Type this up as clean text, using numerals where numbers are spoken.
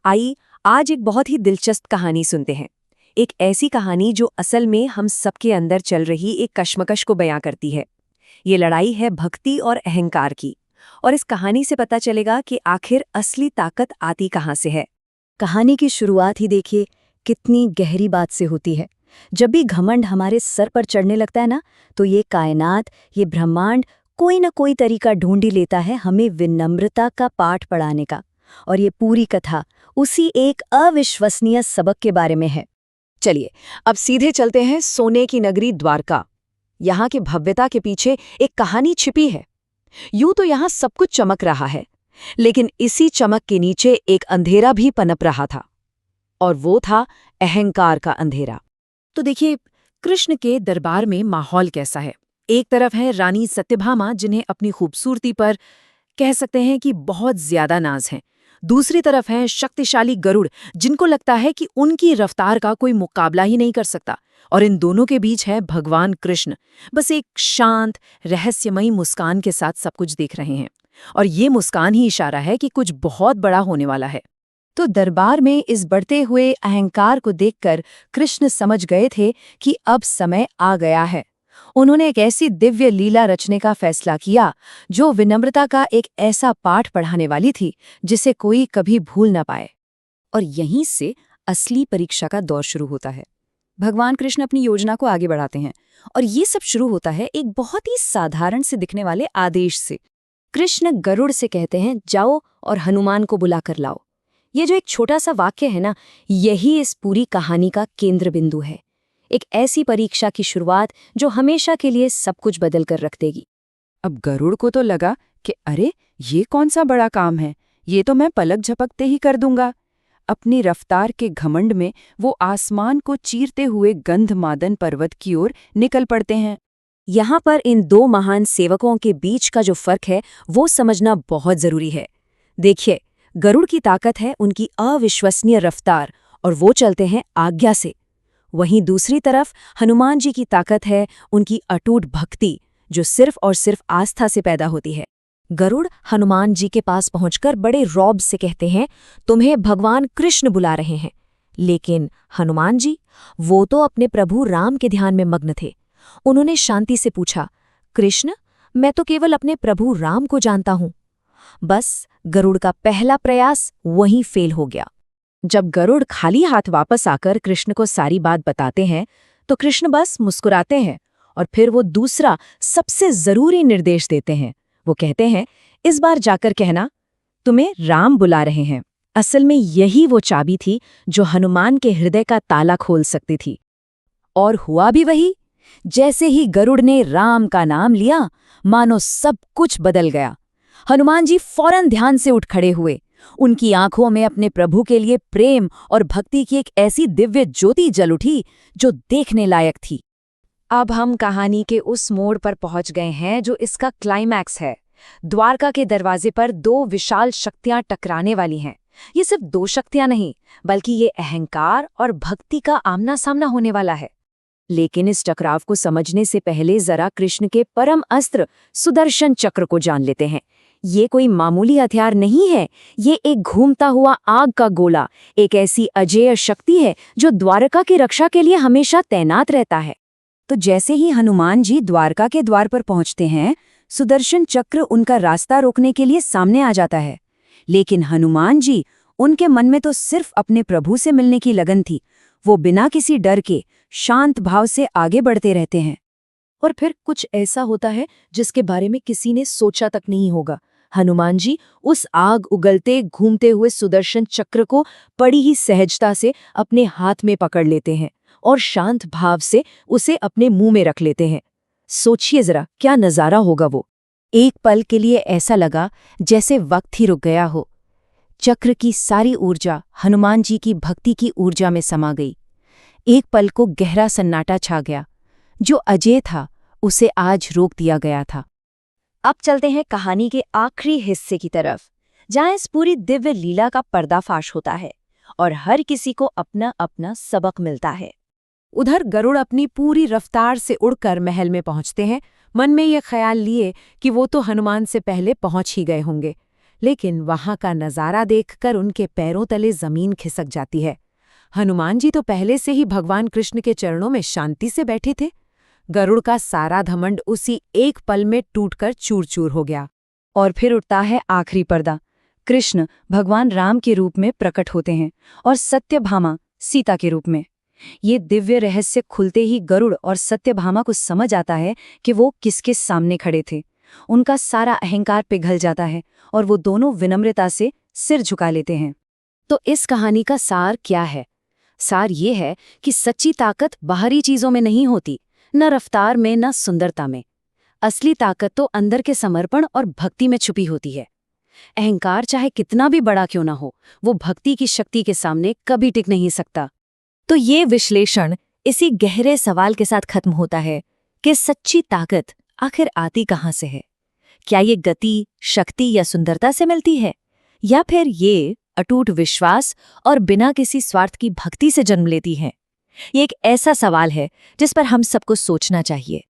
आई आज एक बहुत ही दिलचस्प कहानी सुनते हैं। एक ऐसी कहानी जो असल में हम सबके अंदर चल रही एक कश्मकश को बयां करती है। ये लड़ाई है भक्ति और अहंकार की, और इस कहानी से पता चलेगा कि आखिर असली ताकत आती कहाँ से है। कहानी की शुरुआत ही देखिए कितनी गहरी बात से होती है। जब भी घमंड हमारे सर पर चढ़ने लगता है ना, तो ये कायनात, ये ब्रह्मांड कोई ना कोई तरीका ढूंढ ही लेता है हमें विनम्रता का पाठ पढ़ाने का। और ये पूरी कथा उसी एक अविश्वसनीय सबक के बारे में है। चलिए अब सीधे चलते हैं सोने की नगरी द्वारका। यहाँ की भव्यता के पीछे एक कहानी छिपी है। यूं तो यहाँ सब कुछ चमक रहा है, लेकिन इसी चमक के नीचे एक अंधेरा भी पनप रहा था, और वो था अहंकार का अंधेरा। तो देखिए, कृष्ण के दरबार में माहौल कैसा है। एक तरफ है रानी सत्यभामा, जिन्हें अपनी खूबसूरती पर कह सकते हैं कि बहुत ज्यादा नाज है। दूसरी तरफ है शक्तिशाली गरुड़, जिनको लगता है कि उनकी रफ्तार का कोई मुकाबला ही नहीं कर सकता। और इन दोनों के बीच है भगवान कृष्ण, बस एक शांत रहस्यमयी मुस्कान के साथ सब कुछ देख रहे हैं। और ये मुस्कान ही इशारा है कि कुछ बहुत बड़ा होने वाला है। तो दरबार में इस बढ़ते हुए अहंकार को देखकर कृष्ण समझ गए थे कि अब समय आ गया है। उन्होंने एक ऐसी दिव्य लीला रचने का फैसला किया जो विनम्रता का एक ऐसा पाठ पढ़ाने वाली थी जिसे कोई कभी भूल न पाए। और यहीं से असली परीक्षा का दौर शुरू होता है। भगवान कृष्ण अपनी योजना को आगे बढ़ाते हैं, और ये सब शुरू होता है एक बहुत ही साधारण से दिखने वाले आदेश से। कृष्ण गरुड़ से कहते हैं, जाओ और हनुमान को बुला कर लाओ। ये जो एक छोटा सा वाक्य है ना, यही इस पूरी कहानी का केंद्र बिंदु है। एक ऐसी परीक्षा की शुरुआत जो हमेशा के लिए सब कुछ बदल कर रख देगी। अब गरुड़ को तो लगा कि अरे ये कौन सा बड़ा काम है, ये तो मैं पलक झपकते ही कर दूंगा। अपनी रफ्तार के घमंड में वो आसमान को चीरते हुए गंधमादन पर्वत की ओर निकल पड़ते हैं। यहाँ पर इन दो महान सेवकों के बीच का जो फर्क है वो समझना बहुत जरूरी है। देखिए, गरुड़ की ताकत है उनकी अविश्वसनीय रफ्तार, और वो चलते हैं आज्ञा से। वहीं दूसरी तरफ हनुमान जी की ताकत है उनकी अटूट भक्ति, जो सिर्फ और सिर्फ आस्था से पैदा होती है। गरुड़ हनुमान जी के पास पहुंचकर बड़े रौब से कहते हैं, तुम्हें भगवान कृष्ण बुला रहे हैं। लेकिन हनुमान जी, वो तो अपने प्रभु राम के ध्यान में मग्न थे। उन्होंने शांति से पूछा, कृष्ण, मैं तो केवल अपने प्रभु राम को जानता हूं। बस गरुड़ का पहला प्रयास वहीं फेल हो गया। जब गरुड़ खाली हाथ वापस आकर कृष्ण को सारी बात बताते हैं, तो कृष्ण बस मुस्कुराते हैं, और फिर वो दूसरा सबसे जरूरी निर्देश देते हैं। वो कहते हैं, इस बार जाकर कहना, तुम्हें राम बुला रहे हैं। असल में यही वो चाबी थी जो हनुमान के हृदय का ताला खोल सकती थी। और हुआ भी वही। जैसे ही गरुड़ ने राम का नाम लिया, मानो सब कुछ बदल गया। हनुमान जी फौरन ध्यान से उठ खड़े हुए। उनकी आंखों में अपने प्रभु के लिए प्रेम और भक्ति की एक ऐसी दिव्य ज्योति जल उठी जो देखने लायक थी। अब हम कहानी के उस मोड़ पर पहुंच गए हैं जो इसका क्लाइमैक्स है। द्वारका के दरवाजे पर दो विशाल शक्तियां टकराने वाली हैं। ये सिर्फ दो शक्तियां नहीं, बल्कि ये अहंकार और भक्ति का आमना सामना होने वाला है। लेकिन इस टकराव को समझने से पहले जरा कृष्ण के परम अस्त्र सुदर्शन चक्र को जान लेते हैं। ये कोई मामूली हथियार नहीं है, ये एक घूमता हुआ आग का गोला, एक ऐसी अजेय शक्ति है जो द्वारका की रक्षा के लिए हमेशा तैनात रहता है। तो जैसे ही हनुमान जी द्वारका के द्वार पर पहुंचते हैं, सुदर्शन चक्र उनका रास्ता रोकने के लिए सामने आ जाता है। लेकिन हनुमान जी, उनके मन में तो सिर्फ अपने प्रभु से मिलने की लगन थी। वो बिना किसी डर के शांत भाव से आगे बढ़ते रहते हैं। और फिर कुछ ऐसा होता है जिसके बारे में किसी ने सोचा तक नहीं होगा। हनुमान जी उस आग उगलते घूमते हुए सुदर्शन चक्र को बड़ी ही सहजता से अपने हाथ में पकड़ लेते हैं और शांत भाव से उसे अपने मुंह में रख लेते हैं। सोचिए जरा, क्या नजारा होगा वो। एक पल के लिए ऐसा लगा जैसे वक्त ही रुक गया हो। चक्र की सारी ऊर्जा हनुमान जी की भक्ति की ऊर्जा में समा गई। एक पल को गहरा सन्नाटा छा गया। जो अजय था उसे आज रोक दिया गया था। अब चलते हैं कहानी के आखिरी हिस्से की तरफ, जहां इस पूरी दिव्य लीला का पर्दाफाश होता है और हर किसी को अपना अपना सबक मिलता है। उधर गरुड़ अपनी पूरी रफ्तार से उड़कर महल में पहुंचते हैं, मन में ये ख्याल लिए कि वो तो हनुमान से पहले पहुंच ही गए होंगे। लेकिन वहां का नजारा देखकर उनके पैरों तले जमीन खिसक जाती है। हनुमान जी तो पहले से ही भगवान कृष्ण के चरणों में शांति से बैठे थे। गरुड़ का सारा घमंड उसी एक पल में टूटकर चूर-चूर हो गया। और फिर उठता है आखिरी पर्दा। कृष्ण भगवान राम के रूप में प्रकट होते हैं और सत्यभामा सीता के रूप में। ये दिव्य रहस्य खुलते ही गरुड़ और सत्यभामा को समझ आता है कि वो किसके सामने खड़े थे। उनका सारा अहंकार पिघल जाता है और वो दोनों विनम्रता से सिर झुका लेते हैं। तो इस कहानी का सार क्या है? सार ये है कि सच्ची ताकत बाहरी चीजों में नहीं होती, न रफ्तार में न सुंदरता में। असली ताकत तो अंदर के समर्पण और भक्ति में छुपी होती है। अहंकार चाहे कितना भी बड़ा क्यों ना हो, वो भक्ति की शक्ति के सामने कभी टिक नहीं सकता। तो ये विश्लेषण इसी गहरे सवाल के साथ खत्म होता है कि सच्ची ताकत आखिर आती कहाँ से है? क्या ये गति, शक्ति या सुंदरता से मिलती है, या फिर ये अटूट विश्वास और बिना किसी स्वार्थ की भक्ति से जन्म लेती है? ये एक ऐसा सवाल है जिस पर हम सबको सोचना चाहिए।